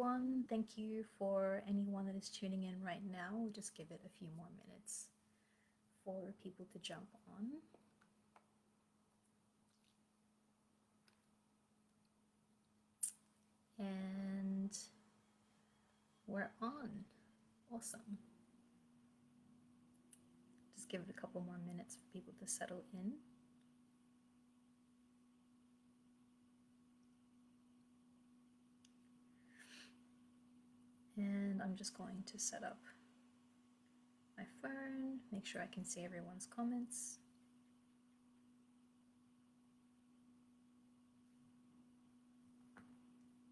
everyone. Thank you for anyone that is tuning in right now. We'll just give it a few more minutes for people to jump on. And we're on. Awesome. Just give it a couple more minutes for people to settle in. And I'm just going to set up my phone, make sure I can see everyone's comments.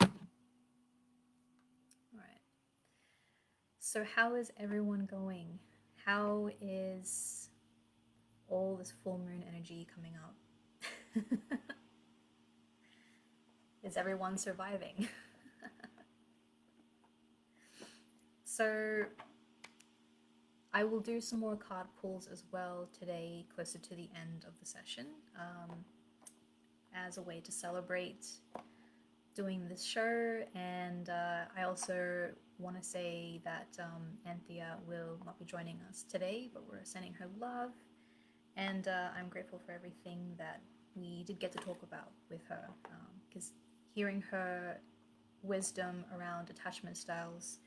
All right. So how is everyone going? How is all this full moon energy coming up? Is everyone surviving? So I will do some more card pulls as well today, closer to the end of the session, as a way to celebrate doing this show. And I also want to say that Anthea will not be joining us today, but we're sending her love. And I'm grateful for everything that we did get to talk about with her, because hearing her wisdom around attachment styles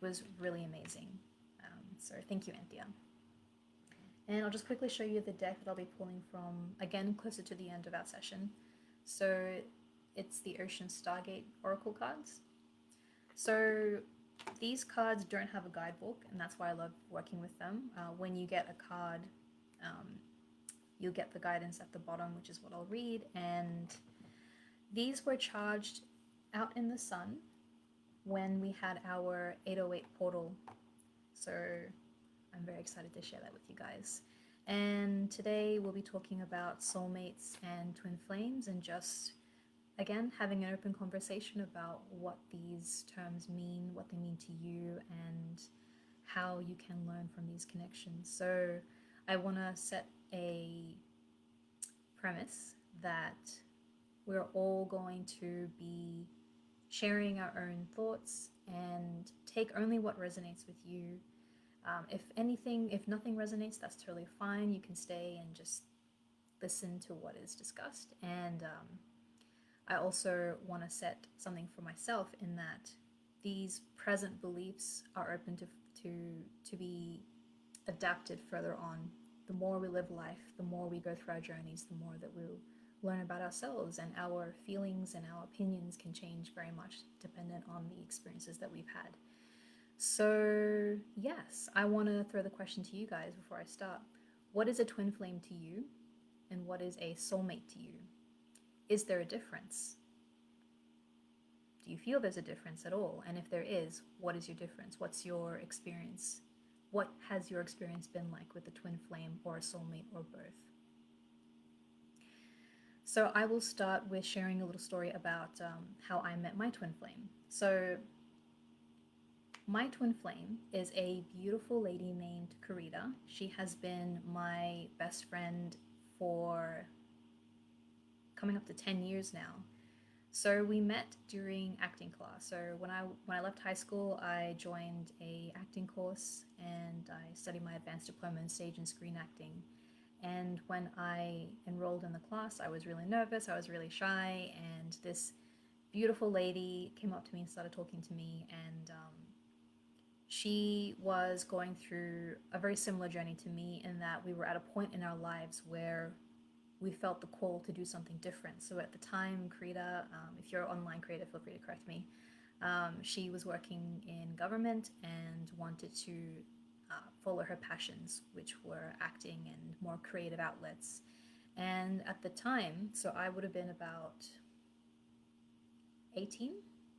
was really amazing. So thank you, Anthea. And I'll just quickly show you the deck that I'll be pulling from, again, closer to the end of our session. So it's the Ocean Stargate Oracle cards. So these cards don't have a guidebook, and that's why I love working with them. When you get a card, you'll get the guidance at the bottom, which is what I'll read. And these were charged out in the sun when we had our 808 portal. So I'm very excited to share that with you guys. And today we'll be talking about soulmates and twin flames, and just, again, having an open conversation about what these terms mean, what they mean to you, and how you can learn from these connections. So I want to set a premise that we're all going to be sharing our own thoughts and take only what resonates with you. If nothing resonates, that's totally fine. You can stay and just listen to what is discussed. And I also want to set something for myself in that these present beliefs are open to be adapted further on. The more we live life, the more we go through our journeys, the more that we'll learn about ourselves, and our feelings and our opinions can change very much dependent on the experiences that we've had. So yes, I want to throw the question to you guys before I start. What is a twin flame to you, and what is a soulmate to you? Is there a difference? Do you feel there's a difference at all? And if there is, what is your difference? What's your experience? What has your experience been like with a twin flame or a soulmate or both? So I will start with sharing a little story about how I met my twin flame. So my twin flame is a beautiful lady named Karita. She has been my best friend for coming up to 10 years now. So we met during acting class. So when I left high school, I joined a acting course, and I studied my advanced diploma in stage and screen acting. And when I enrolled in the class, I was really nervous, I was really shy, and this beautiful lady came up to me and started talking to me. And she was going through a very similar journey to me, in that we were at a point in our lives where we felt the call to do something different. So at the time, Krita, if you're an online creator, feel free to correct me, she was working in government and wanted to follow her passions, which were acting and more creative outlets. And at the time, so I would have been about 18.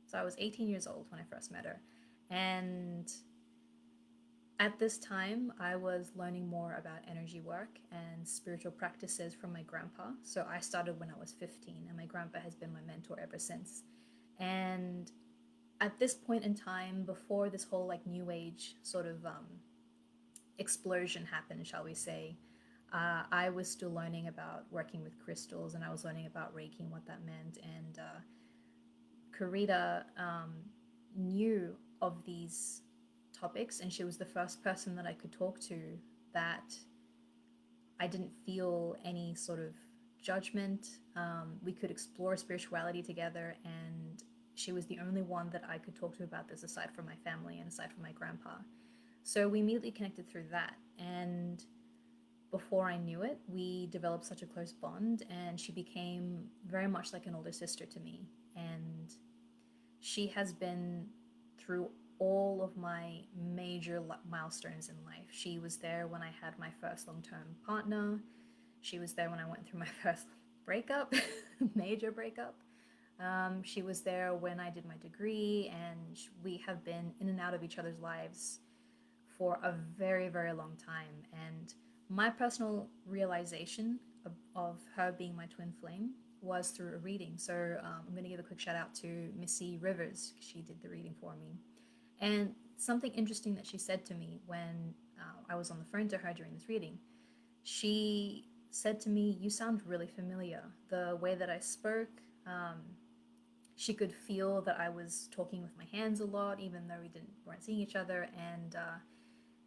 So I was 18 years old when I first met her. And at this time, I was learning more about energy work and spiritual practices from my grandpa. So I started when I was 15, and my grandpa has been my mentor ever since. And at this point in time, before this whole like new age sort of explosion happened, shall we say, I was still learning about working with crystals, and I was learning about Reiki and what that meant. And Karita knew of these topics, and she was the first person that I could talk to that I didn't feel any sort of judgment. We could explore spirituality together, and she was the only one that I could talk to about this aside from my family and aside from my grandpa. So we immediately connected through that. And before I knew it, we developed such a close bond, and she became very much like an older sister to me. And she has been through all of my major milestones in life. She was there when I had my first long term partner. She was there when I went through my first breakup, major breakup. She was there when I did my degree, and we have been in and out of each other's lives for a very, very long time. And my personal realization of her being my twin flame was through a reading. So I'm going to give a quick shout out to Missy Rivers. She did the reading for me. And something interesting that she said to me when I was on the phone to her during this reading, she said to me, "You sound really familiar." The way that I spoke, she could feel that I was talking with my hands a lot, even though weren't seeing each other. And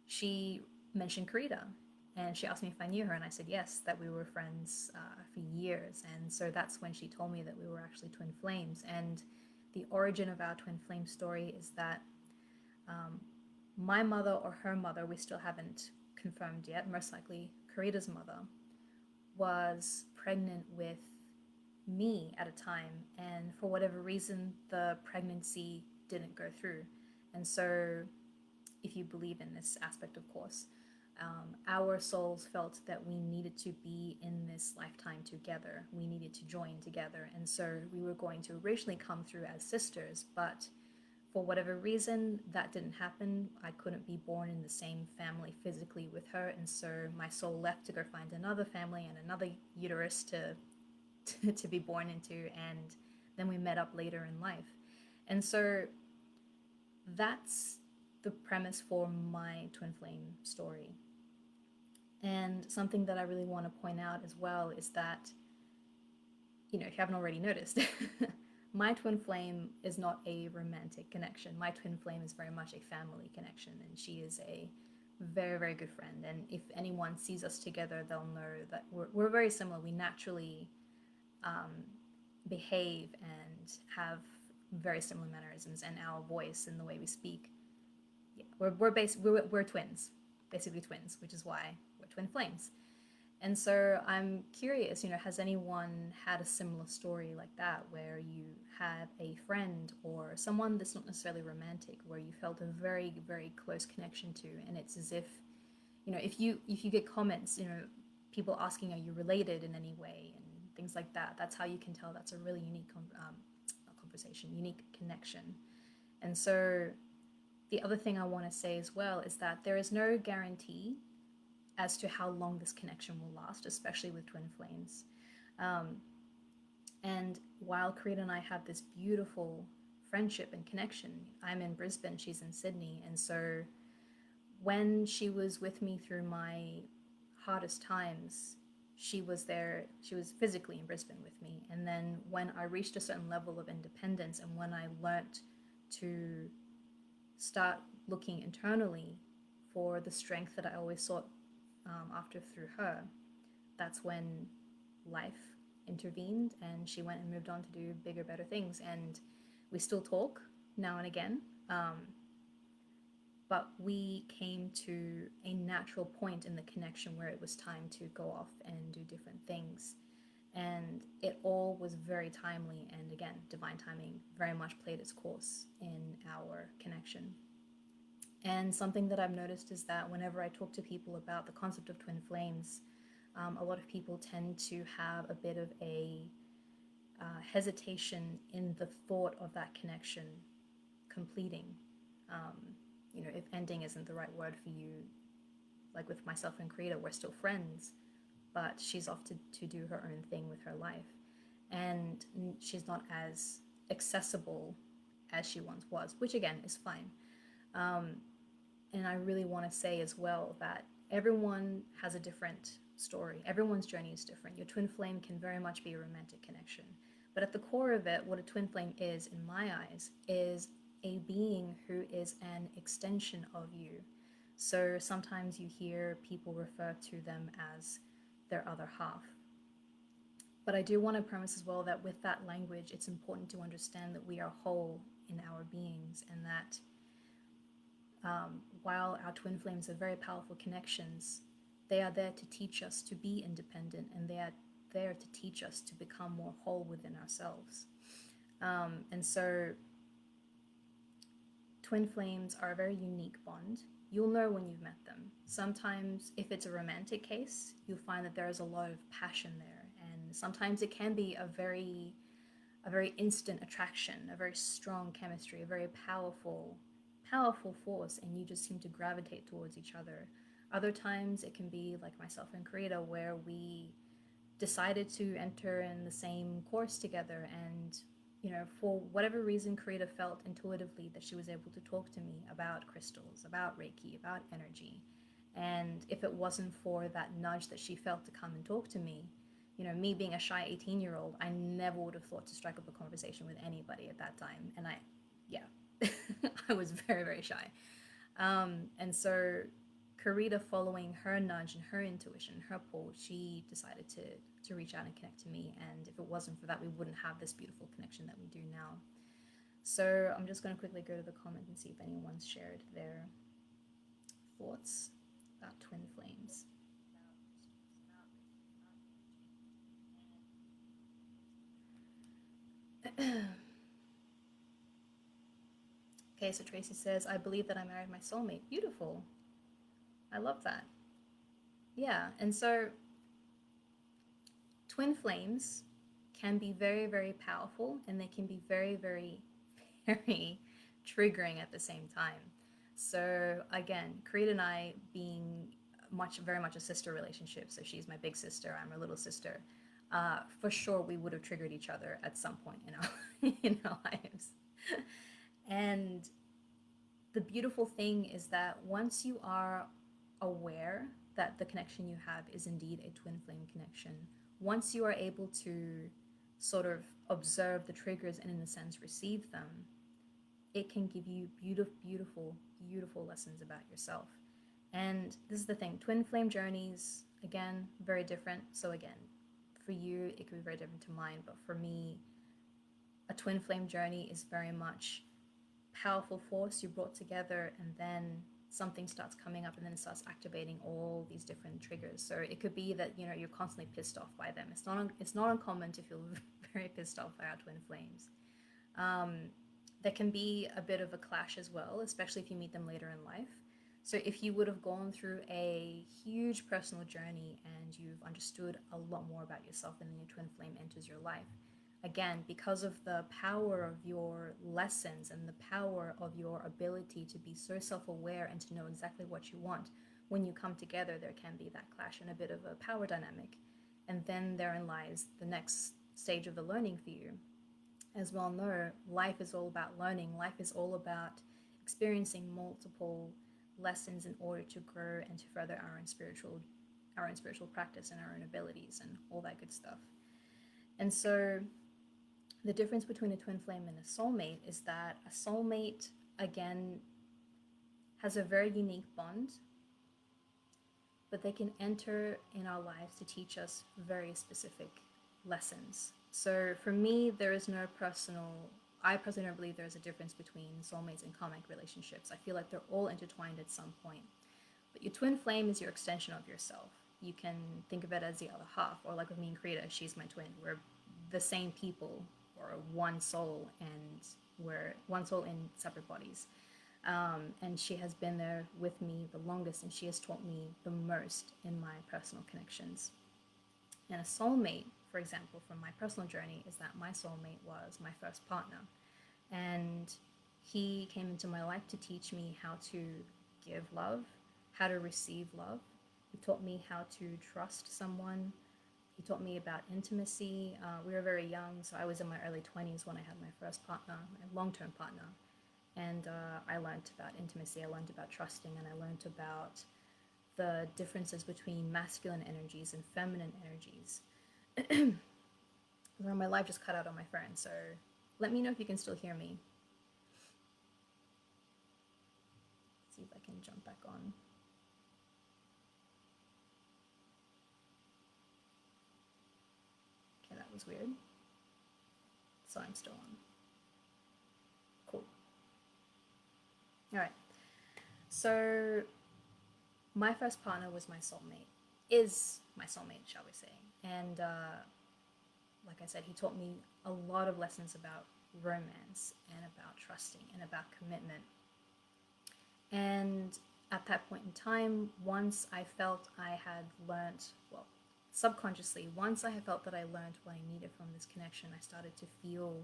she mentioned Karita, and she asked me if I knew her, and I said yes, that we were friends for years. And so that's when she told me that we were actually twin flames. And the origin of our twin flame story is that my mother or her mother, we still haven't confirmed yet, most likely Karita's mother, was pregnant with me at a time, and for whatever reason the pregnancy didn't go through. And so, if you believe in this aspect, of course, our souls felt that we needed to be in this lifetime together. We needed to join together. And so we were going to originally come through as sisters, but for whatever reason, that didn't happen. I couldn't be born in the same family physically with her. And so my soul left to go find another family and another uterus to be born into. And then we met up later in life. And so that's the premise for my twin flame story. And something that I really want to point out as well is that, if you haven't already noticed, my twin flame is not a romantic connection. My twin flame is very much a family connection, and she is a very, very good friend. And if anyone sees us together, they'll know that we're very similar. We naturally behave and have very similar mannerisms, and our voice and the way we speak. Yeah, we're twins, basically twins, which is why we're twin flames. And so I'm curious, has anyone had a similar story like that, where you had a friend or someone that's not necessarily romantic, where you felt a very, very close connection to, and it's as if, if you get comments, people asking, are you related in any way, and things like that, that's how you can tell that's a really unique conversation, unique connection. And so the other thing I want to say as well is that there is no guarantee as to how long this connection will last, especially with twin flames. And while Karita and I have this beautiful friendship and connection, I'm in Brisbane, she's in Sydney. And so when she was with me through my hardest times, she was there, she was physically in Brisbane with me. And then when I reached a certain level of independence, and when I learnt to start looking internally for the strength that I always sought after through her, that's when life intervened, and she went and moved on to do bigger, better things. And we still talk now and again, but we came to a natural point in the connection where it was time to go off and do different things. And it all was very timely, and again, divine timing very much played its course in our connection. And something that I've noticed is that whenever I talk to people about the concept of twin flames, a lot of people tend to have a bit of a hesitation in the thought of that connection completing. If ending isn't the right word for you, like with myself and Karita, we're still friends, but she's off to do her own thing with her life. And she's not as accessible as she once was, which again is fine. And I really want to say as well that everyone has a different story. Everyone's journey is different. Your twin flame can very much be a romantic connection. But at the core of it, what a twin flame is, in my eyes, is a being who is an extension of you. So sometimes you hear people refer to them as their other half. But I do want to premise as well that with that language, it's important to understand that we are whole in our beings, and that while our twin flames are very powerful connections, they are there to teach us to be independent, and they are there to teach us to become more whole within ourselves. And so twin flames are a very unique bond. You'll know when you've met them. Sometimes, if it's a romantic case, you'll find that there is a lot of passion there, and sometimes it can be a very instant attraction, a very strong chemistry, a very powerful force, and you just seem to gravitate towards each other. Other times, it can be like myself and Karita, where we decided to enter in the same course together, and for whatever reason, Karita felt intuitively that she was able to talk to me about crystals, about Reiki, about energy. And if it wasn't for that nudge that she felt to come and talk to me, me being a shy 18-year-old, I never would have thought to strike up a conversation with anybody at that time. And yeah, I was very, very shy. And so Karita, following her nudge and her intuition, her pull, she decided to reach out and connect to me. And if it wasn't for that, we wouldn't have this beautiful connection that we do now. So I'm just going to quickly go to the comments and see if anyone's shared their thoughts about twin flames. Okay, so Tracy says, I believe that I married my soulmate. Beautiful. I love that. Yeah, and so twin flames can be very, very powerful, and they can be very, very, very triggering at the same time. So again, Karita and I being very much a sister relationship. So she's my big sister, I'm her little sister. For sure, we would have triggered each other at some point in our in our lives. And the beautiful thing is that once you are aware that the connection you have is indeed a twin flame connection, once you are able to sort of observe the triggers and, in a sense, receive them, it can give you beautiful, beautiful, beautiful lessons about yourself. And this is the thing, twin flame journeys, again, very different. So again, for you, it could be very different to mine, but for me, a twin flame journey is very much powerful force you brought together, and then something starts coming up, and then it starts activating all these different triggers. So it could be that you're constantly pissed off by them. It's not uncommon to feel very pissed off by our twin flames. There can be a bit of a clash as well, especially if you meet them later in life. So if you would have gone through a huge personal journey and you've understood a lot more about yourself, and then your twin flame enters your life, again, because of the power of your lessons and the power of your ability to be so self-aware and to know exactly what you want, when you come together, there can be that clash and a bit of a power dynamic. And then therein lies the next stage of the learning for you. As well know, life is all about learning. Life is all about experiencing multiple lessons in order to grow and to further our own spiritual practice and our own abilities and all that good stuff. And so the difference between a twin flame and a soulmate is that a soulmate, again, has a very unique bond, but they can enter in our lives to teach us very specific lessons. So for me, I personally don't believe there's a difference between soulmates and karmic relationships. I feel like they're all intertwined at some point. But your twin flame is your extension of yourself. You can think of it as the other half, or like with me and Krita, she's my twin. We're the same people, or one soul, and we're one soul in separate bodies. And she has been there with me the longest, and she has taught me the most in my personal connections. And a soulmate, for example, from my personal journey, is that my soulmate was my first partner. And he came into my life to teach me how to give love, how to receive love. He taught me how to trust someone. He taught me about intimacy. We were very young, so I was in my early 20s when I had my first partner, my long-term partner. And I learned about intimacy, I learned about trusting, and I learned about the differences between masculine energies and feminine energies. My live just cut out on my phone, so let me know if you can still hear me. see if I can jump back on. Okay, that was weird. So I'm still on. Cool. All right. So my first partner was my soulmate, is my soulmate, shall we say. And like I said, he taught me a lot of lessons about romance and about trusting and about commitment. And at that point in time, once I felt I had learned, well, subconsciously, once I had felt that I learned what I needed from this connection, I started to feel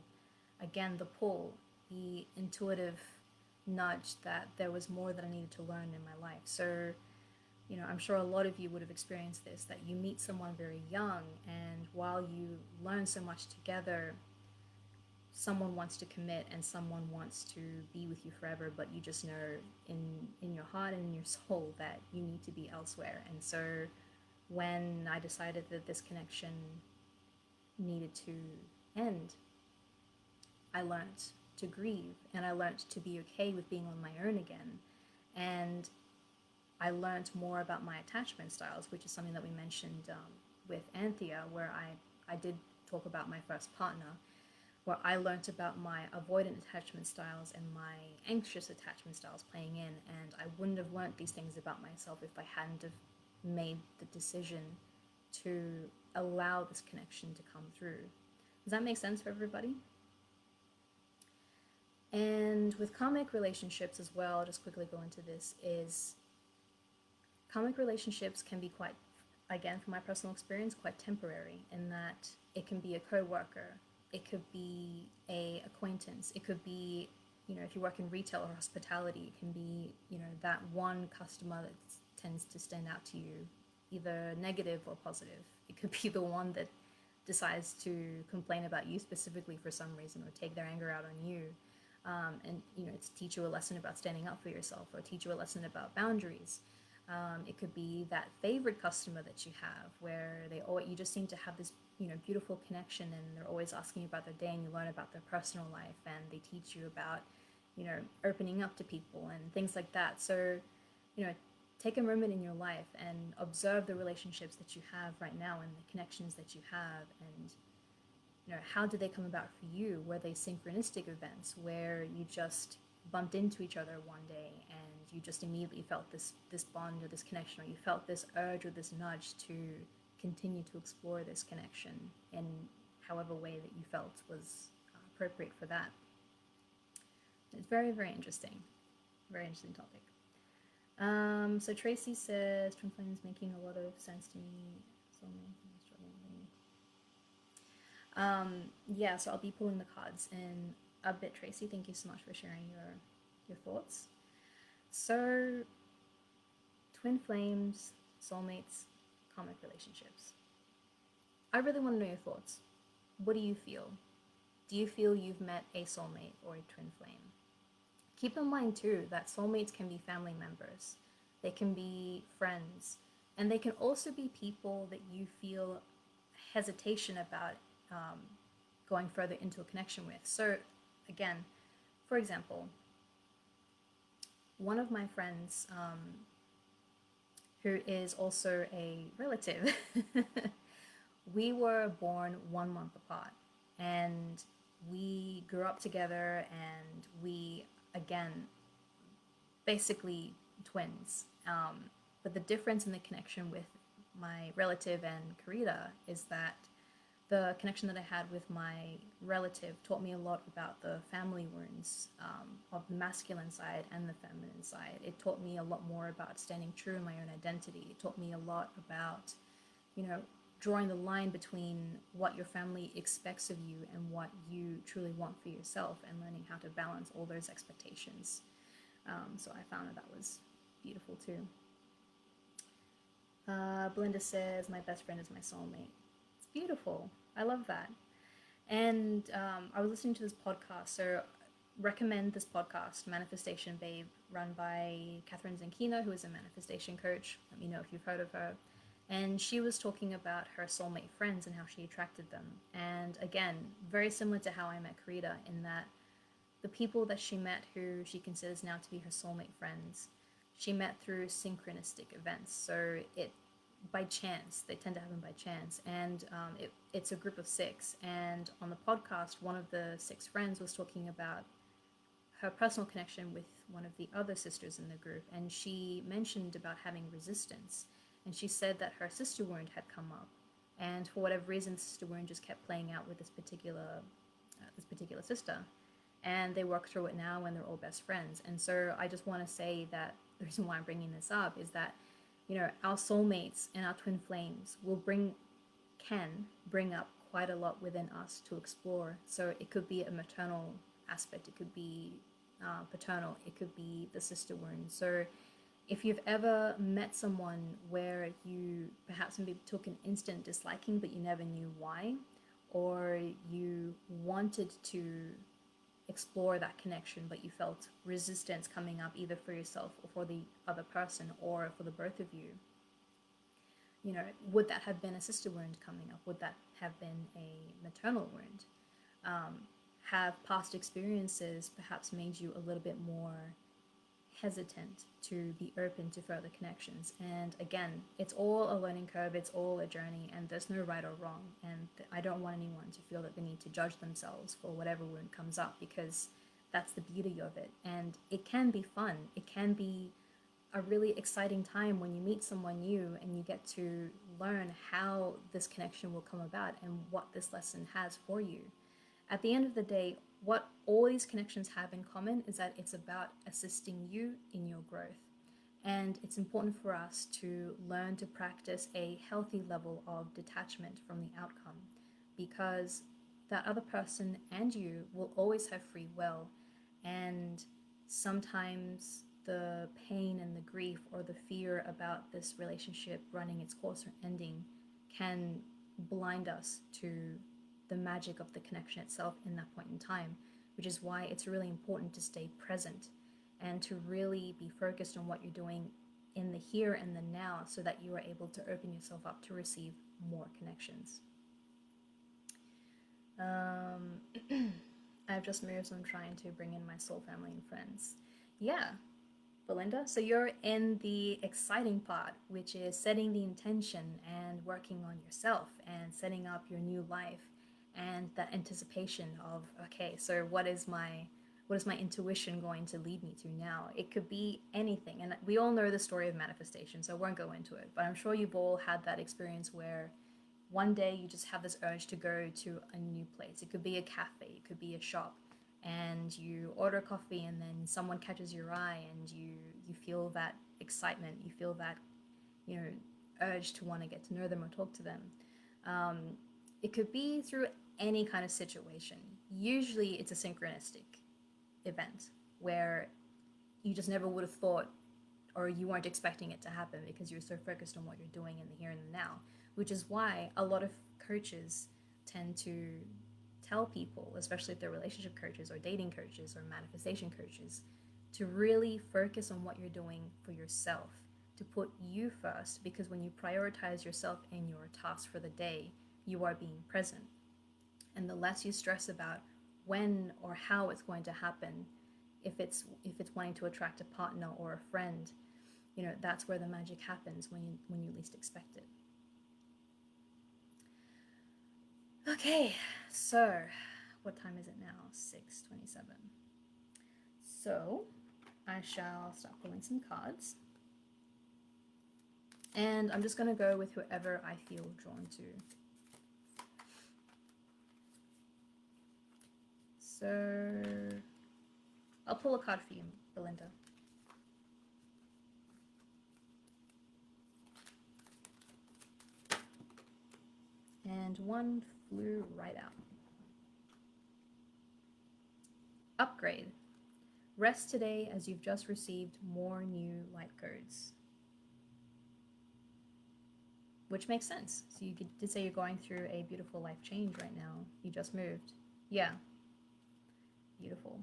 again the pull, the intuitive nudge that there was more that I needed to learn in my life. So, you know, I'm sure a lot of you would have experienced this, that you meet someone very young, and while you learn so much together, someone wants to commit and someone wants to be with you forever, but you just know in your heart and in your soul that you need to be elsewhere. And so when I decided that this connection needed to end, I learned to grieve, and I learned to be okay with being on my own again. And I learned more about my attachment styles, which is something that we mentioned with Anthea, where I did talk about my first partner, where I learned about my avoidant attachment styles and my anxious attachment styles playing in. And I wouldn't have learned these things about myself if I hadn't have made the decision to allow this connection to come through. Does that make sense for everybody? And with karmic relationships as well, I'll just quickly go into this, is karmic relationships can be quite, again, from my personal experience, quite temporary, in that it can be a co-worker, it could be a acquaintance, it could be, you know, if you work in retail or hospitality, it can be, you know, that one customer that tends to stand out to you, either negative or positive. It could be the one that decides to complain about you specifically for some reason, or take their anger out on you. And, you know, to teach you a lesson about standing up for yourself, or teach you a lesson about boundaries. It could be that favorite customer that you have, where you just seem to have this, you know, beautiful connection, and they're always asking you about their day, and you learn about their personal life, and they teach you about, you know, opening up to people and things like that. So, you know, take a moment in your life and observe the relationships that you have right now and the connections that you have, and, you know, how did they come about for you? Were they synchronistic events where you just bumped into each other one day and you just immediately felt this bond or this connection, or you felt this urge or this nudge to continue to explore this connection in however way that you felt was appropriate for that? It's very, very interesting. Very interesting topic. So Tracy says, Twin Flames making a lot of sense to me. Yeah, so I'll be pulling the cards in a bit, Tracy. Thank you so much for sharing your thoughts. So, twin flames, soulmates, karmic relationships. I really want to know your thoughts. What do you feel? Do you feel you've met a soulmate or a twin flame? Keep in mind too that soulmates can be family members, they can be friends, and they can also be people that you feel hesitation about going further into a connection with. So again, for example, one of my friends who is also a relative, we were born 1 month apart, and we grew up together, and we, again, basically twins. But the difference in the connection with my relative and Karita is that the connection that I had with my relative taught me a lot about the family wounds of the masculine side and the feminine side. It taught me a lot more about standing true in my own identity. It taught me a lot about, you know, drawing the line between what your family expects of you and what you truly want for yourself, and learning how to balance all those expectations. So I found that was beautiful too. Belinda says, my best friend is my soulmate. It's beautiful. I love that. And I was listening to this podcast, so recommend this podcast, Manifestation Babe, run by Catherine Zankina, who is a manifestation coach. Let me know if you've heard of her. And she was talking about her soulmate friends and how she attracted them. And again, very similar to how I met Karita, in that the people that she met who she considers now to be her soulmate friends, she met through synchronistic events. So it by chance, they tend to happen by chance, and it's a group of six. And on the podcast, one of the six friends was talking about her personal connection with one of the other sisters in the group, and she mentioned about having resistance, and she said that her sister wound had come up, and for whatever reason, sister wound just kept playing out with this particular sister, and they work through it now, and they're all best friends. And so I just want to say that the reason why I'm bringing this up is that, our soulmates and our twin flames can bring up quite a lot within us to explore. So it could be a maternal aspect, it could be paternal, it could be the sister wound. So if you've ever met someone where you perhaps maybe took an instant disliking but you never knew why, or you wanted to explore that connection but you felt resistance coming up either for yourself or for the other person or for the both of you, would that have been a sister wound coming up? Would that have been a maternal wound? Have past experiences perhaps made you a little bit more hesitant to be open to further connections? And again, it's all a learning curve, it's all a journey, and there's no right or wrong. And I don't want anyone to feel that they need to judge themselves for whatever wound comes up, because that's the beauty of it. And it can be fun. It can be a really exciting time when you meet someone new and you get to learn how this connection will come about and what this lesson has for you. At the end of the day, what all these connections have in common is that it's about assisting you in your growth. And it's important for us to learn to practice a healthy level of detachment from the outcome, because that other person and you will always have free will. And sometimes the pain and the grief or the fear about this relationship running its course or ending can blind us to the magic of the connection itself in that point in time, which is why it's really important to stay present and to really be focused on what you're doing in the here and the now, so that you are able to open yourself up to receive more connections. I've just moved, so I'm trying to bring in my soul family and friends. Yeah, Belinda, so you're in the exciting part, which is setting the intention and working on yourself and setting up your new life, and that anticipation of, okay, so what is my intuition going to lead me to now? It could be anything, and we all know the story of manifestation, so I won't go into it, but I'm sure you've all had that experience where one day you just have this urge to go to a new place. It could be a cafe, it could be a shop, and you order coffee and then someone catches your eye and you feel that excitement, you feel that urge to want to get to know them or talk to them. It could be through any kind of situation. Usually it's a synchronistic event where you just never would have thought, or you weren't expecting it to happen because you're so focused on what you're doing in the here and the now, which is why a lot of coaches tend to tell people, especially if they're relationship coaches or dating coaches or manifestation coaches, to really focus on what you're doing for yourself, to put you first, because when you prioritize yourself and your task for the day, you are being present. And the less you stress about when or how it's going to happen, if it's wanting to attract a partner or a friend, that's where the magic happens, when you least expect it. Okay, so what time is it now? 6:27. So I shall start pulling some cards, and I'm just going to go with whoever I feel drawn to. So I'll pull a card for you, Belinda. And one flew right out. Upgrade. Rest today as you've just received more new light codes. Which makes sense. So you did say you're going through a beautiful life change right now. You just moved. Yeah. Beautiful.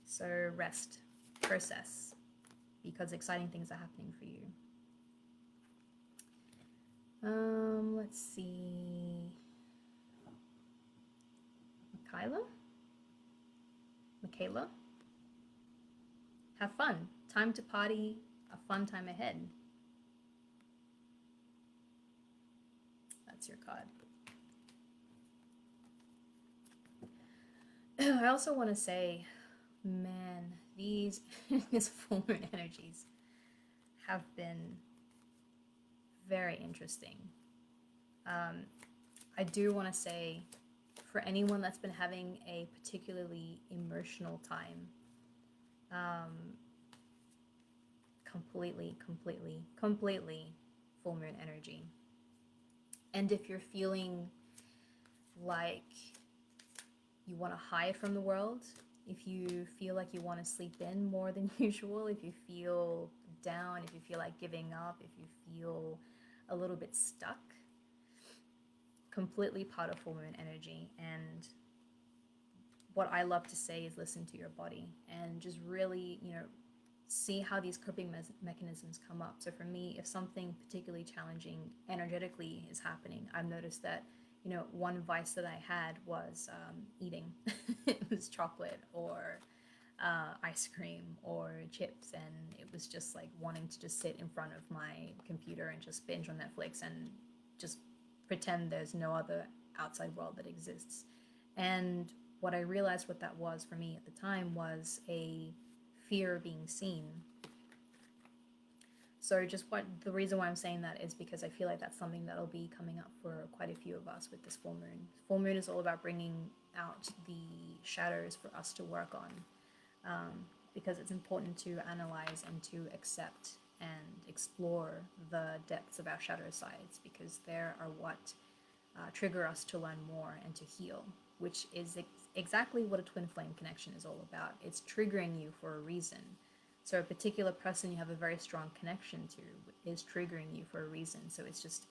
So rest. Process. Because exciting things are happening for you. Let's see. Michaela? Have fun. Time to party a fun time ahead. That's your card. I also want to say, man, these full moon energies have been very interesting. I do want to say, for anyone that's been having a particularly emotional time, completely full moon energy. And if you're feeling like you want to hide from the world, if you feel like you want to sleep in more than usual, if you feel down, if you feel like giving up, if you feel a little bit stuck, completely part of full moon energy. And what I love to say is listen to your body and just really, see how these coping mechanisms come up. So for me, if something particularly challenging energetically is happening, I've noticed that, one vice that I had was eating. It was chocolate or ice cream or chips, and it was just like wanting to just sit in front of my computer and just binge on Netflix and just pretend there's no other outside world that exists. And what I realized what that was for me at the time was a fear of being seen. So just the reason why I'm saying that is because I feel like that's something that'll be coming up for quite a few of us with this full moon. Full moon is all about bringing out the shadows for us to work on, because it's important to analyze and to accept and explore the depths of our shadow sides, because there are what trigger us to learn more and to heal, which is exactly what a twin flame connection is all about. It's triggering you for a reason. So a particular person you have a very strong connection to is triggering you for a reason. So it's just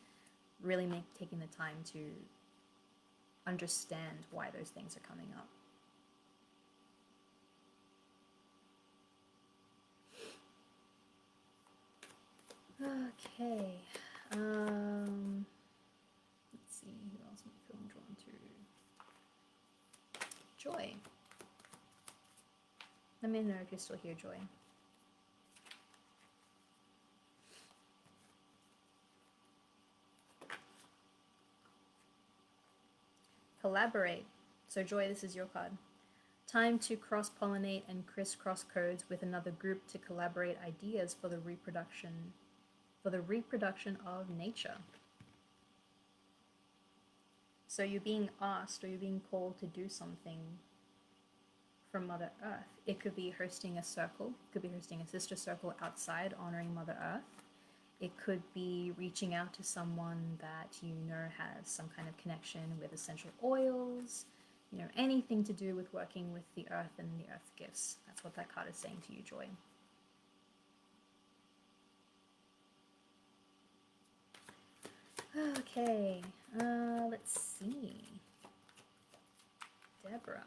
really taking the time to understand why those things are coming up. Okay. Let's see, who else am I feeling drawn to? Joy. Let me know if you're still here, Joy. Collaborate. So Joy, this is your card. Time to cross-pollinate and crisscross codes with another group to collaborate ideas for the reproduction of nature. So you're being asked or you're being called to do something from Mother Earth. It could be hosting a circle, it could be hosting a sister circle outside honoring Mother Earth. It could be reaching out to someone that you know has some kind of connection with essential oils, anything to do with working with the earth and the earth gifts. That's what that card is saying to you, Joy. Okay, let's see. Deborah.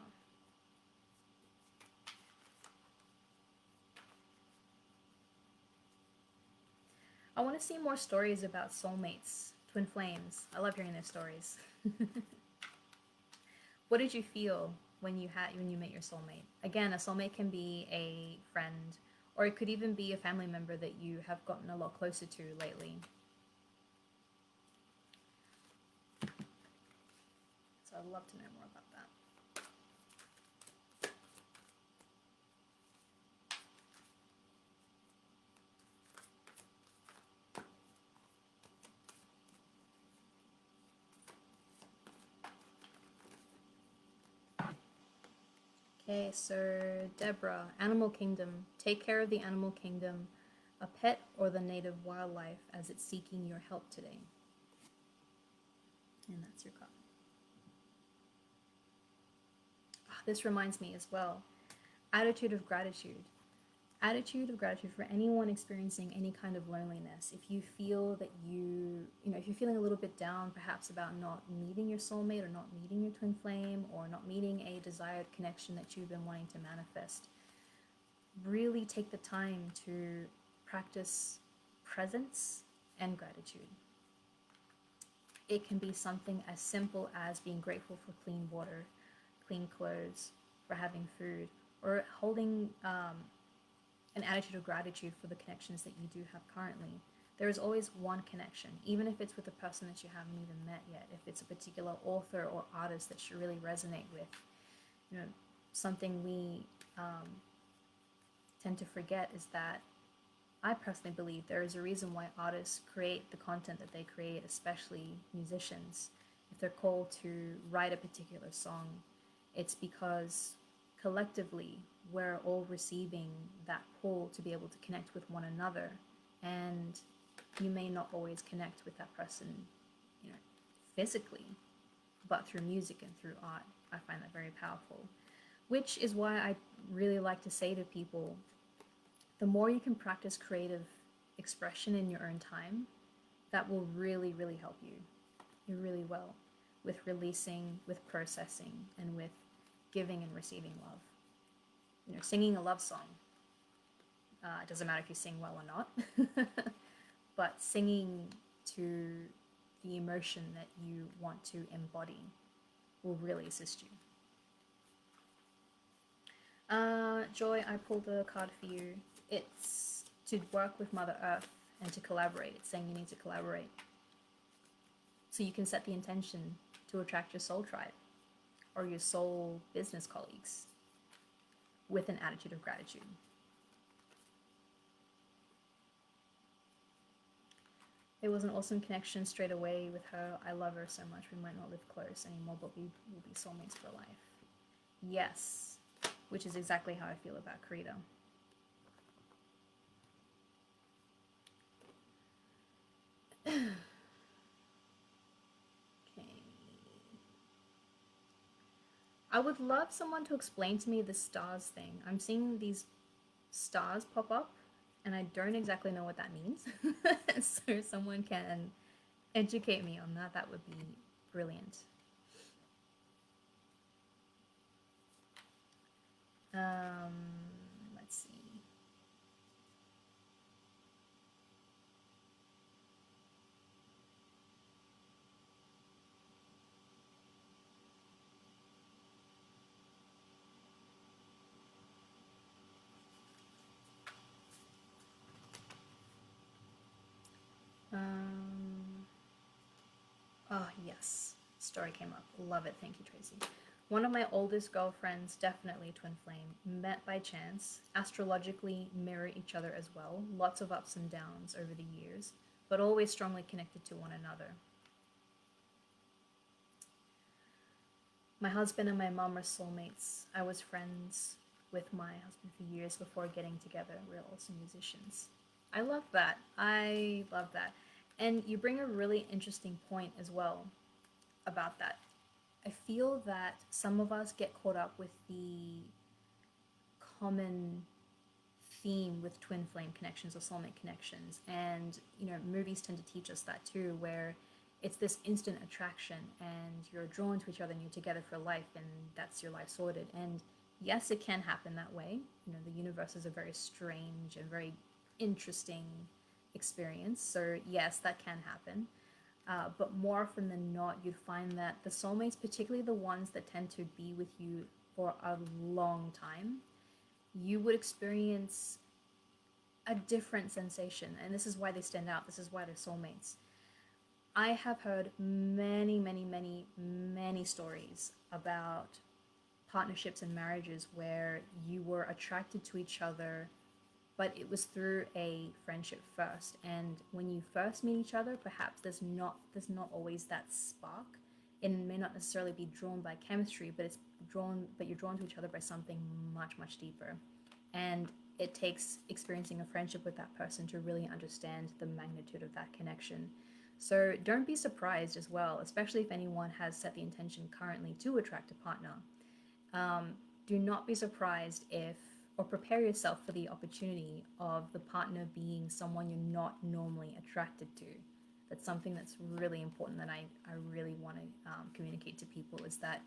I want to see more stories about soulmates, twin flames. I love hearing their stories. What did you feel when you met your soulmate? Again, a soulmate can be a friend, or it could even be a family member that you have gotten a lot closer to lately. So I'd love to know more about that. Okay, so Deborah, animal kingdom. Take care of the animal kingdom, a pet or the native wildlife as it's seeking your help today. And that's your card. This reminds me as well. Attitude of gratitude. Attitude of gratitude for anyone experiencing any kind of loneliness. If you feel that if you're feeling a little bit down perhaps about not meeting your soulmate or not meeting your twin flame or not meeting a desired connection that you've been wanting to manifest, really take the time to practice presence and gratitude. It can be something as simple as being grateful for clean water, clean clothes, for having food, or holding an attitude of gratitude for the connections that you do have currently. There is always one connection, even if it's with a person that you haven't even met yet. If it's a particular author or artist that you really resonate with, you know, something we tend to forget is that I personally believe there is a reason why artists create the content that they create, especially musicians. If they're called to write a particular song, it's because collectively we're all receiving that pull to be able to connect with one another. And you may not always connect with that person, you know, physically, but through music and through art. I find that very powerful, which is why I really like to say to people, the more you can practice creative expression in your own time, that will really, really help you. It really will, with releasing, with processing, and with giving and receiving love. You know, singing a love song, it doesn't matter if you sing well or not, but singing to the emotion that you want to embody will really assist you. Joy, I pulled a card for you. It's to work with Mother Earth and to collaborate. It's saying you need to collaborate. So you can set the intention to attract your soul tribe or your soul business colleagues with an attitude of gratitude. It was an awesome connection straight away with her. I love her so much. We might not live close anymore, but we will be soulmates for life. Yes, which is exactly how I feel about Karita. Okay. I would love someone to explain to me the stars thing. I'm seeing these stars pop up and I don't exactly know what that means. So if someone can educate me on that, that would be brilliant. Let's see. Oh, yes. Story came up. Love it. Thank you, Tracy. One of my oldest girlfriends, definitely twin flame, met by chance, astrologically mirror each other as well. Lots of ups and downs over the years, but always strongly connected to one another. My husband and my mom are soulmates. I was friends with my husband for years before getting together. We're also musicians. I love that. I love that. And you bring a really interesting point as well about that. I feel that some of us get caught up with the common theme with twin flame connections or soulmate connections. And, you know, movies tend to teach us that too, where it's this instant attraction and you're drawn to each other and you're together for life and that's your life sorted. And yes, it can happen that way. You know, the universe is a very strange and very interesting experience. So yes, that can happen. But more often than not, you'd find that the soulmates, particularly the ones that tend to be with you for a long time, you would experience a different sensation. And this is why they stand out. This is why they're soulmates. I have heard many, many, many, many stories about partnerships and marriages where you were attracted to each other, but it was through a friendship first. And when you first meet each other, perhaps there's not always that spark. It may not necessarily be drawn by chemistry, but you're drawn to each other by something much, much deeper. And it takes experiencing a friendship with that person to really understand the magnitude of that connection. So don't be surprised as well, especially if anyone has set the intention currently to attract a partner. Do not be surprised if, or prepare yourself for the opportunity of the partner being someone you're not normally attracted to. That's something that's really important that I really want to communicate to people, is that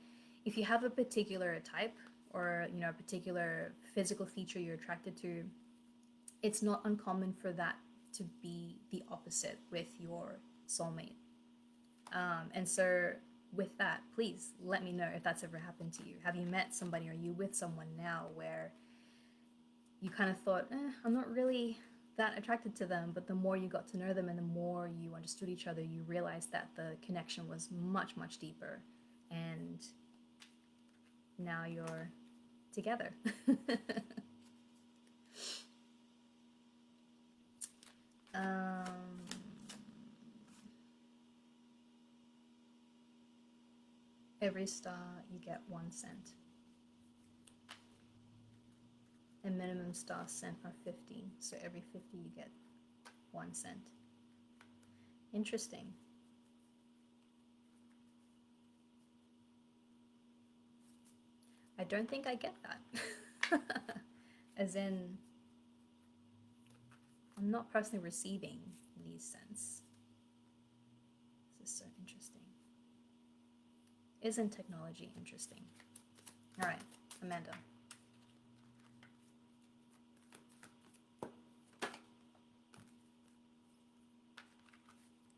if you have a particular type or, you know, a particular physical feature you're attracted to, it's not uncommon for that to be the opposite with your soulmate. And so with that, please let me know if that's ever happened to you. Have you met somebody, or are you with someone now where you kind of thought, I'm not really that attracted to them. But the more you got to know them and the more you understood each other, you realized that the connection was much, much deeper. And now you're together. um, every star you get 1 cent. And minimum star cent are 50. So every 50 you get 1 cent. Interesting. I don't think I get that. As in, I'm not personally receiving these cents. This is so interesting. Isn't technology interesting? All right, Amanda.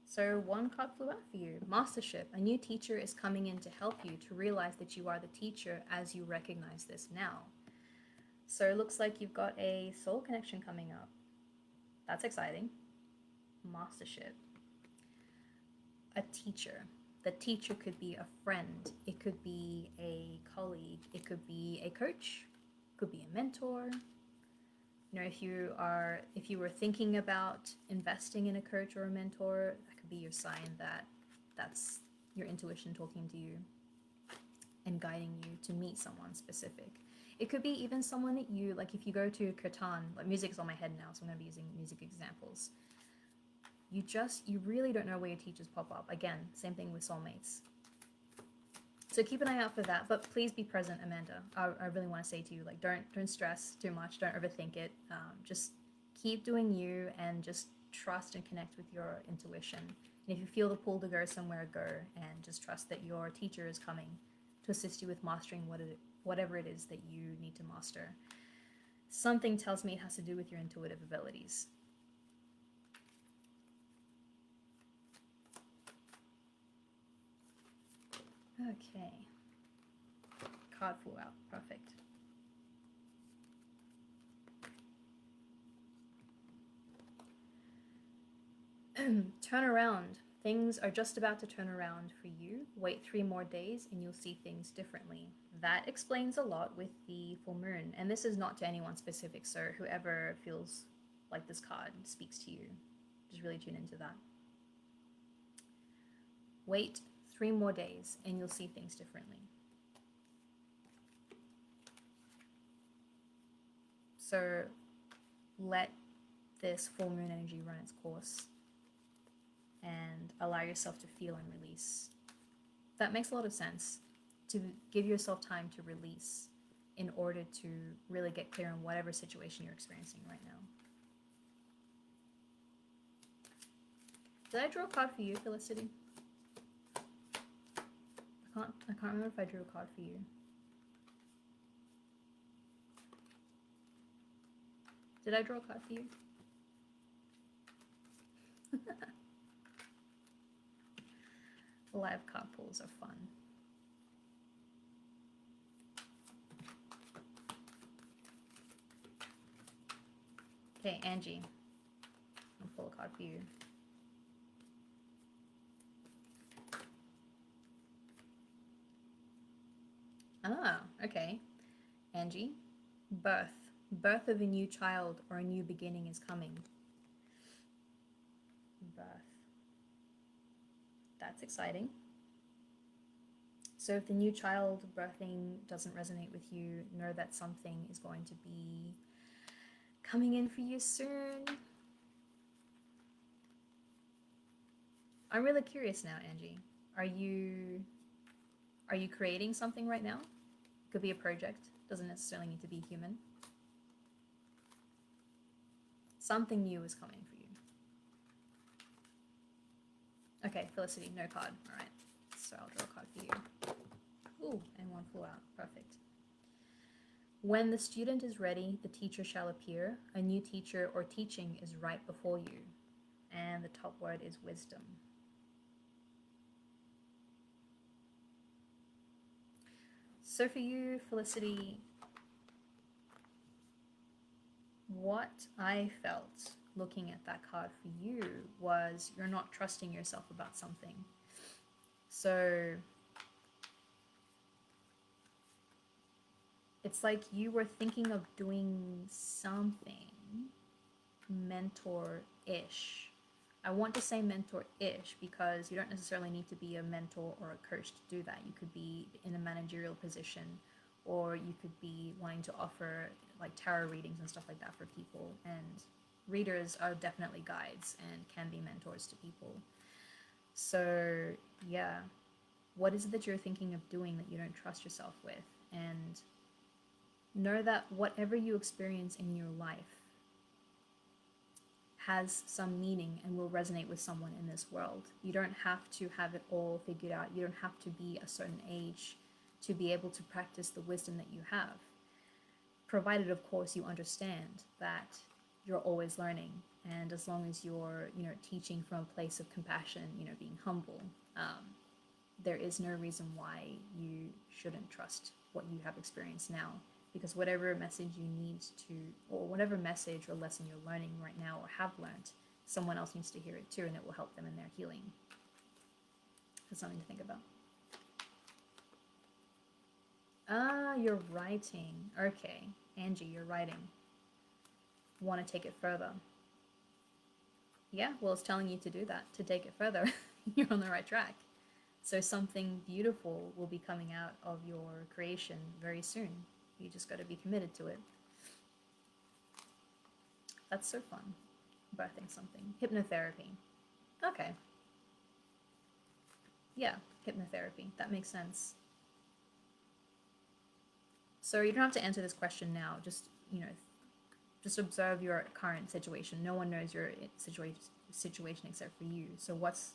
So 1 card flew out for you. Mastership. A new teacher is coming in to help you to realize that you are the teacher as you recognize this now. So it looks like you've got a soul connection coming up. That's exciting. Mastership. A teacher. The teacher could be a friend. It could be a colleague. It could be a coach. It could be a mentor. You know, if you were thinking about investing in a coach or a mentor, that could be your sign that that's your intuition talking to you and guiding you to meet someone specific. It could be even someone that you, like if you go to Kirtan, like music's on my head now, so I'm going to be using music examples. You really don't know where your teachers pop up. Again, same thing with soulmates. So keep an eye out for that, but please be present, Amanda. I really want to say to you, like, don't stress too much. Don't overthink it. Just keep doing you and just trust and connect with your intuition. And if you feel the pull to go somewhere, go, and just trust that your teacher is coming to assist you with mastering whatever it is that you need to master. Something tells me it has to do with your intuitive abilities. Okay. Card flew out. Perfect. Turn around. Things are just about to turn around for you. Wait 3 more days and you'll see things differently. That explains a lot with the full moon. And this is not to anyone specific, so whoever feels like this card speaks to you, just really tune into that. Wait 3 more days and you'll see things differently. So let this full moon energy run its course and allow yourself to feel and release. That makes a lot of sense, to give yourself time to release in order to really get clear on whatever situation you're experiencing right now. Did I draw a card for you, Felicity? I can't remember if I drew a card for you. Did I draw a card for you? Live card pulls are fun. Okay, Angie, I'll pull a card for you. Ah, okay. Angie, birth. Birth of a new child or a new beginning is coming. Birth. That's exciting. So if the new child birthing doesn't resonate with you, know that something is going to be coming in for you soon. I'm really curious now, Angie. Are you creating something right now? Could be a project, doesn't necessarily need to be human. Something new is coming for you. Okay, Felicity, no card. All right, so I'll draw a card for you. Ooh, and 1 flew out. Perfect. When the student is ready, the teacher shall appear. A new teacher or teaching is right before you. And the top word is wisdom. So for you, Felicity, what I felt looking at that card for you was you're not trusting yourself about something. So it's like you were thinking of doing something mentor-ish. I want to say mentor-ish because you don't necessarily need to be a mentor or a coach to do that. You could be in a managerial position, or you could be wanting to offer like tarot readings and stuff like that for people. And readers are definitely guides and can be mentors to people. So yeah, what is it that you're thinking of doing that you don't trust yourself with? And know that whatever you experience in your life has some meaning and will resonate with someone in this world. You don't have to have it all figured out. You don't have to be a certain age to be able to practice the wisdom that you have. Provided, of course, you understand that you're always learning. And as long as you're, teaching from a place of compassion, being humble, there is no reason why you shouldn't trust what you have experienced now. Because whatever message you need to, or whatever message or lesson you're learning right now or have learned, someone else needs to hear it too, and it will help them in their healing. That's something to think about. You're writing. Okay, Angie, you're writing. Want to take it further. Yeah, well, it's telling you to do that, to take it further. You're on the right track. So something beautiful will be coming out of your creation very soon. You just got to be committed to it. That's so fun. Birthing something. Hypnotherapy. Okay. Yeah, hypnotherapy. That makes sense. So you don't have to answer this question now. Just, just observe your current situation. No one knows your situation except for you. So what's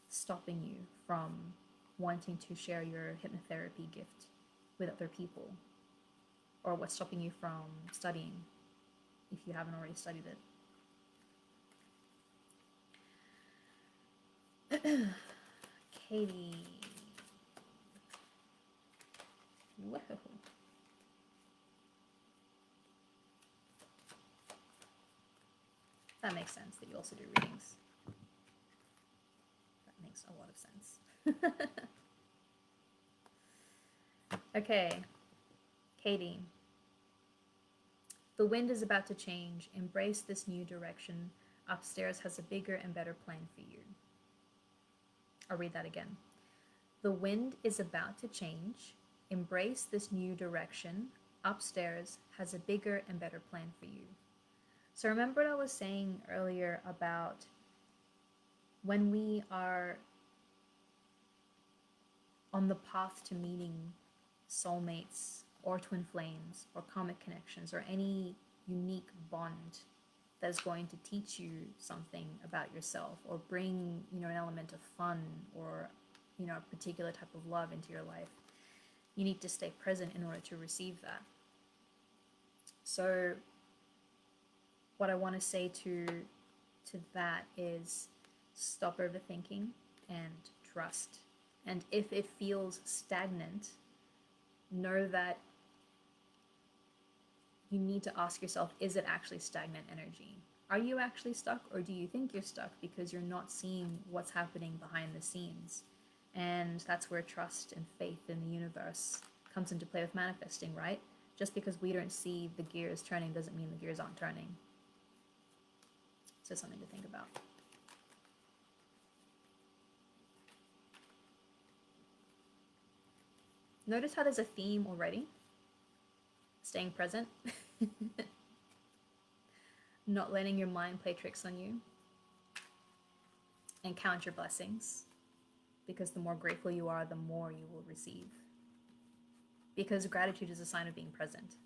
stopping you from wanting to share your hypnotherapy gift with other people? Or what's stopping you from studying if you haven't already studied it? Katie. Whoa. That makes sense that you also do readings. That makes a lot of sense. Okay, Katie. The wind is about to change. Embrace this new direction. Upstairs has a bigger and better plan for you. I'll read that again. The wind is about to change. Embrace this new direction. Upstairs has a bigger and better plan for you. So remember what I was saying earlier about when we are on the path to meeting soulmates or twin flames or karmic connections or any unique bond that is going to teach you something about yourself or bring, an element of fun or, a particular type of love into your life. You need to stay present in order to receive that. So what I want to say to that is stop overthinking and trust. And if it feels stagnant, know that you need to ask yourself, is it actually stagnant energy? Are you actually stuck, or do you think you're stuck because you're not seeing what's happening behind the scenes? And that's where trust and faith in the universe comes into play with manifesting, right? Just because we don't see the gears turning doesn't mean the gears aren't turning. So something to think about. Notice how there's a theme already. Staying present. Not letting your mind play tricks on you. And count your blessings. Because the more grateful you are, the more you will receive. Because gratitude is a sign of being present.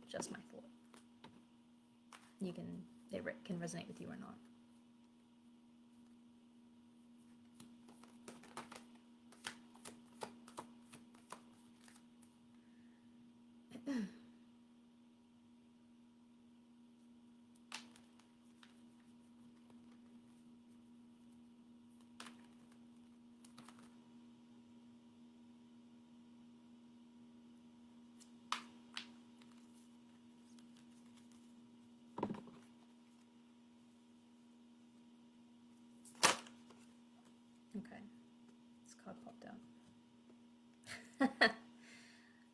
Just my thought. It can resonate with you or not.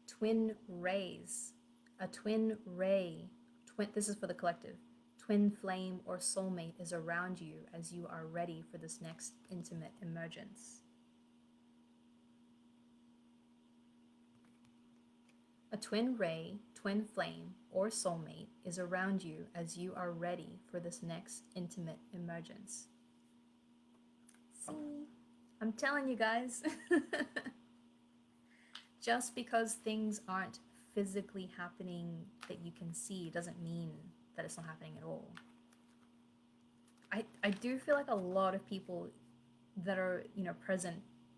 Twin rays. A twin ray. This is for the collective. Twin flame or soulmate is around you as you are ready for this next intimate emergence. A twin ray, twin flame, or soulmate is around you as you are ready for this next intimate emergence. See, I'm telling you guys, just because things aren't physically happening that you can see doesn't mean that it's not happening at all. I do feel like a lot of people that are, present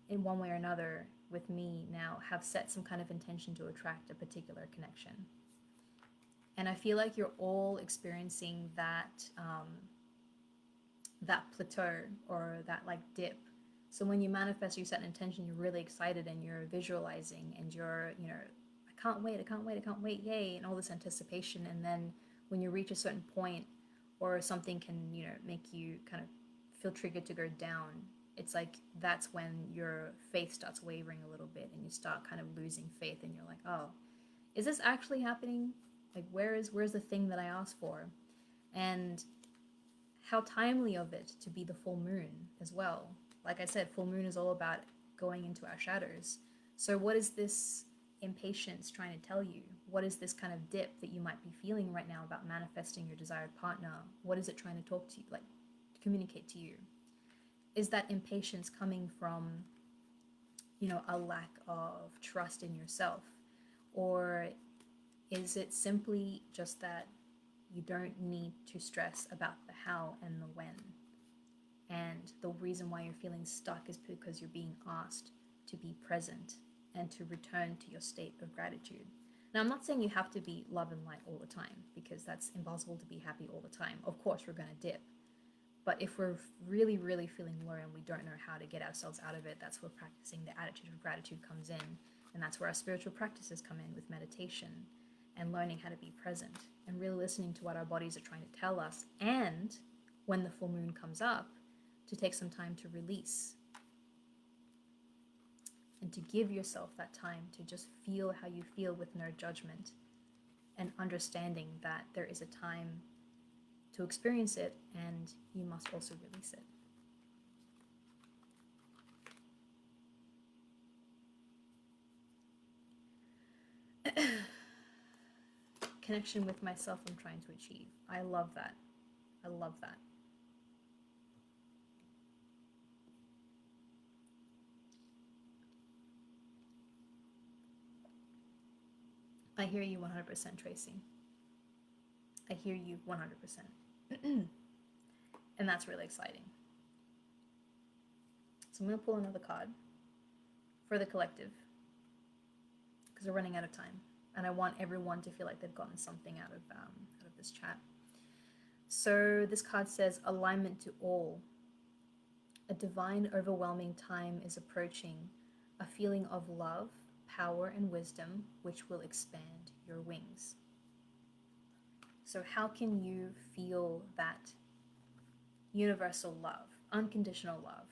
in one way or another with me now have set some kind of intention to attract a particular connection. And I feel like you're all experiencing that that plateau or that like dip. So when you manifest, you set an intention, you're really excited and you're visualizing and you're, I can't wait, yay, and all this anticipation. And then when you reach a certain point or something can, make you kind of feel triggered to go down, it's like that's when your faith starts wavering a little bit and you start kind of losing faith and you're like, oh, is this actually happening? Like, where's the thing that I asked for? And how timely of it to be the full moon as well. Like I said, full moon is all about going into our shadows. So what is this impatience trying to tell you? What is this kind of dip that you might be feeling right now about manifesting your desired partner? What is it trying to talk to you, like communicate to you? Is that impatience coming from, a lack of trust in yourself? Or is it simply just that you don't need to stress about the how and the when? And the reason why you're feeling stuck is because you're being asked to be present and to return to your state of gratitude. Now, I'm not saying you have to be love and light all the time, because that's impossible to be happy all the time. Of course, we're going to dip. But if we're really, really feeling low and we don't know how to get ourselves out of it, that's where practicing the attitude of gratitude comes in. And that's where our spiritual practices come in with meditation and learning how to be present and really listening to what our bodies are trying to tell us. And when the full moon comes up, to take some time to release and to give yourself that time to just feel how you feel with no judgment, and understanding that there is a time to experience it and you must also release it. Connection with myself I'm trying to achieve. I love that. I love that. I hear you 100%, Tracy. I hear you 100%. And that's really exciting. So I'm going to pull another card for the collective, because we're running out of time. And I want everyone to feel like they've gotten something out of this chat. So this card says, alignment to all. A divine, overwhelming time is approaching, a feeling of love, power, and wisdom, which will expand your wings. So how can you feel that universal love, unconditional love?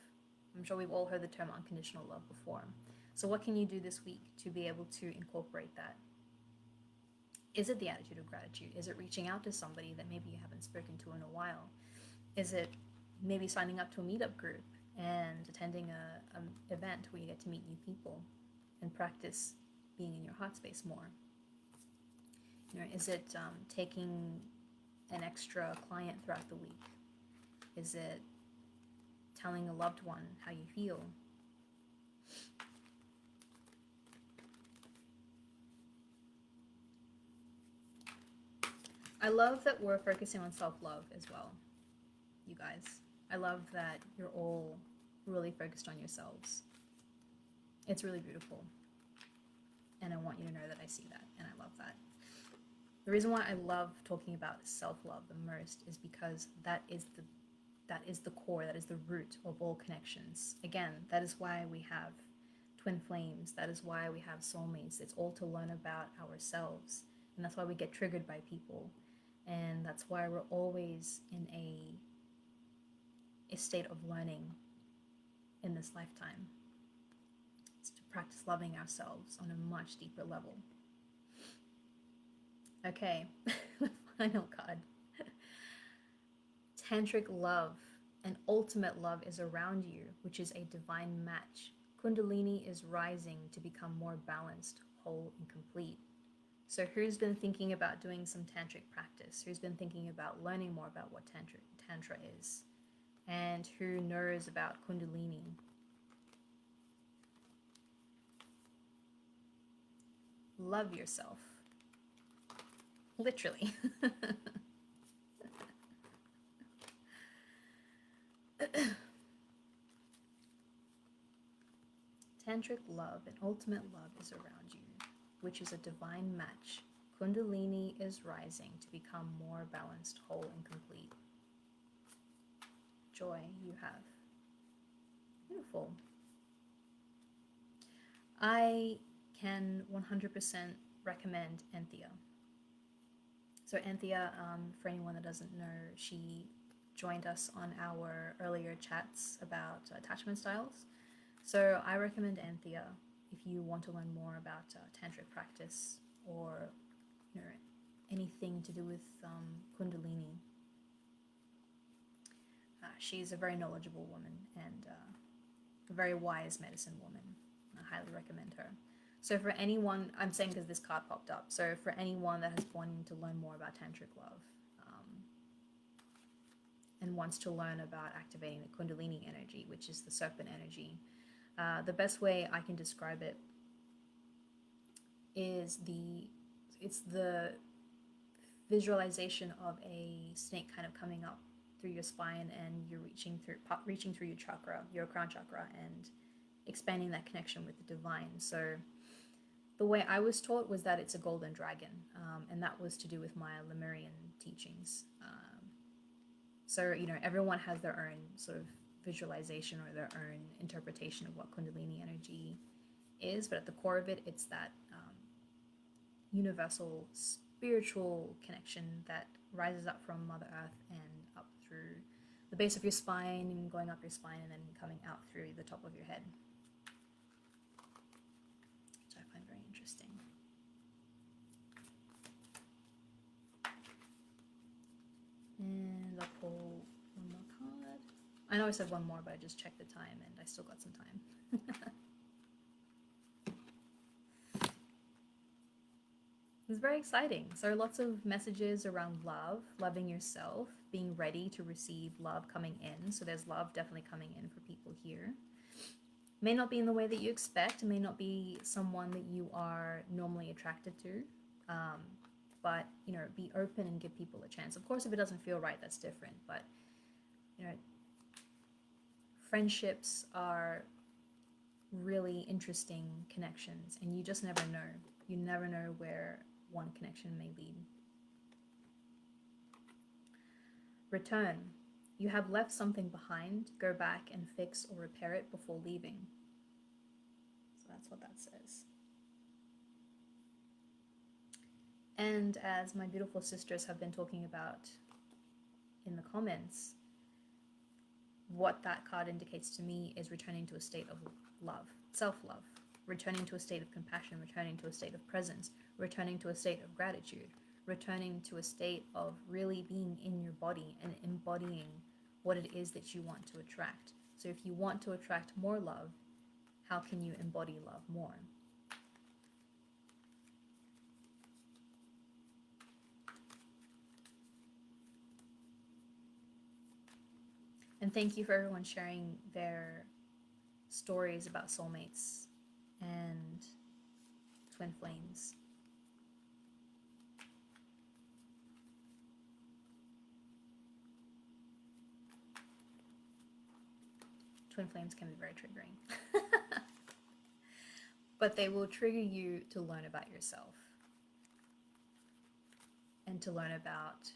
I'm sure we've all heard the term unconditional love before. So what can you do this week to be able to incorporate that? Is it the attitude of gratitude? Is it reaching out to somebody that maybe you haven't spoken to in a while? Is it maybe signing up to a meetup group and attending an event where you get to meet new people and practice being in your heart space more? Is it taking an extra client throughout the week? Is it telling a loved one how you feel? I love that we're focusing on self-love as well, you guys. I love that you're all really focused on yourselves. It's really beautiful. And I want you to know that I see that, and I love that. The reason why I love talking about self-love the most is because that is the core, that is the root of all connections. Again, that is why we have twin flames. That is why we have soulmates. It's all to learn about ourselves. And that's why we get triggered by people. And that's why we're always in a state of learning in this lifetime. It's to practice loving ourselves on a much deeper level. Okay, the final card. Tantric love, an ultimate love is around you, which is a divine match. Kundalini is rising to become more balanced, whole, and complete. So who's been thinking about doing some tantric practice? Who's been thinking about learning more about what tantra is? And who knows about Kundalini? Love yourself. Literally. Tantric love, an ultimate love is around you, which is a divine match. Kundalini is rising to become more balanced, whole, and complete. Joy you have. Beautiful. I can 100% recommend Anthea. So Anthea, for anyone that doesn't know, she joined us on our earlier chats about attachment styles. So I recommend Anthea if you want to learn more about tantric practice or anything to do with Kundalini. She's a very knowledgeable woman and a very wise medicine woman. I highly recommend her. So for anyone, I'm saying because this card popped up, so for anyone that has wanting to learn more about tantric love and wants to learn about activating the Kundalini energy, which is the serpent energy, the best way I can describe it is it's the visualization of a snake kind of coming up through your spine, and you're reaching through your chakra, your crown chakra, and expanding that connection with the divine. So the way I was taught was that it's a golden dragon, and that was to do with my Lemurian teachings. So everyone has their own sort of visualization or their own interpretation of what Kundalini energy is, but at the core of it, it's that universal spiritual connection that rises up from Mother Earth and up through the base of your spine and going up your spine and then coming out through the top of your head, which I find very interesting. And I'll pull one more card. I know I said one more, but I just checked the time and I still got some time. It's very exciting. So lots of messages around love, loving yourself, being ready to receive love coming in. So there's love definitely coming in for people here. May not be in the way that you expect. It may not be someone that you are normally attracted to. But, be open and give people a chance. Of course, if it doesn't feel right, that's different. But, friendships are really interesting connections. And you just never know. You never know where one connection may lead. Return. You have left something behind. Go back and fix or repair it before leaving. So that's what that says. And as my beautiful sisters have been talking about in the comments, what that card indicates to me is returning to a state of love, self-love, returning to a state of compassion, returning to a state of presence, returning to a state of gratitude, returning to a state of really being in your body and embodying what it is that you want to attract. So if you want to attract more love, how can you embody love more? And thank you for everyone sharing their stories about soulmates and twin flames. Twin flames can be very triggering. But they will trigger you to learn about yourself and to learn about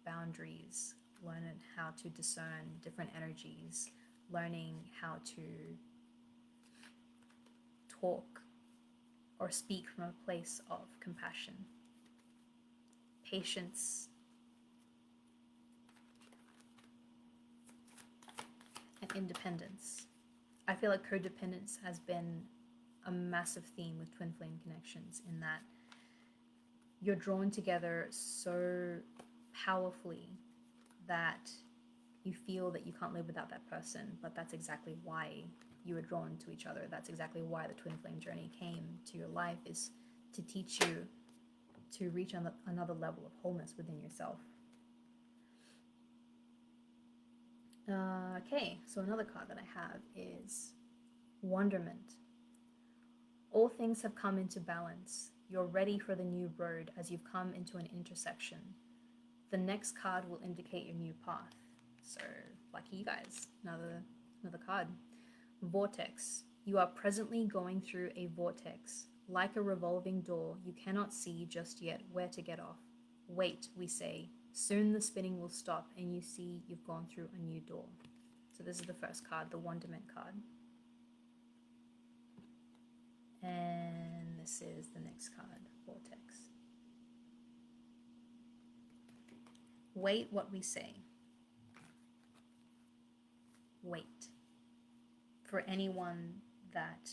boundaries, learn how to discern different energies, learning how to talk or speak from a place of compassion, patience, and independence. I feel like codependence has been a massive theme with twin flame connections, in that you're drawn together so powerfully that you feel that you can't live without that person, but that's exactly why you were drawn to each other. That's exactly why the twin flame journey came to your life, is to teach you to reach another level of wholeness within yourself. Okay, so another card that I have is Wonderment. All things have come into balance. You're ready for the new road as you've come into an intersection. The next card will indicate your new path. So, lucky you guys. Another card. Vortex. You are presently going through a vortex. Like a revolving door, you cannot see just yet where to get off. Wait, we say. Soon the spinning will stop and you see you've gone through a new door. So this is the first card, the Wonderment card. And this is the next card, Vortex. Wait, what we say. Wait. For anyone that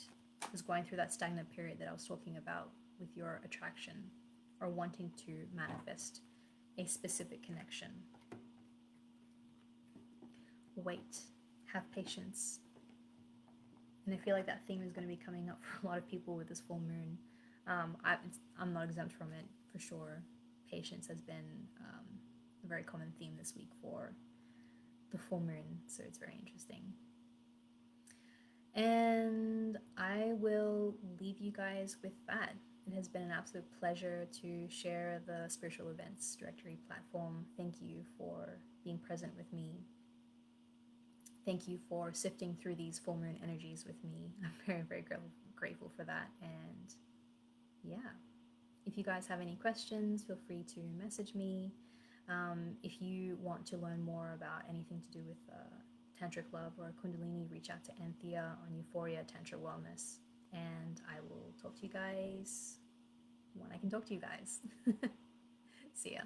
is going through that stagnant period that I was talking about with your attraction, or wanting to manifest a specific connection. Wait. Have patience. And I feel like that theme is going to be coming up for a lot of people with this full moon. I'm not exempt from it, for sure. Patience has been a very common theme this week for the full moon, so it's very interesting. And I will leave you guys with that. It has been an absolute pleasure to share the Spiritual Events Directory platform. Thank you for being present with me. Thank you for sifting through these full moon energies with me. I'm very, very grateful for that. And yeah, if you guys have any questions, feel free to message me. If you want to learn more about anything to do with Tantric Love or Kundalini, reach out to Anthea on Euphoria Tantra Wellness. And I will talk to you guys when I can talk to you guys. See ya.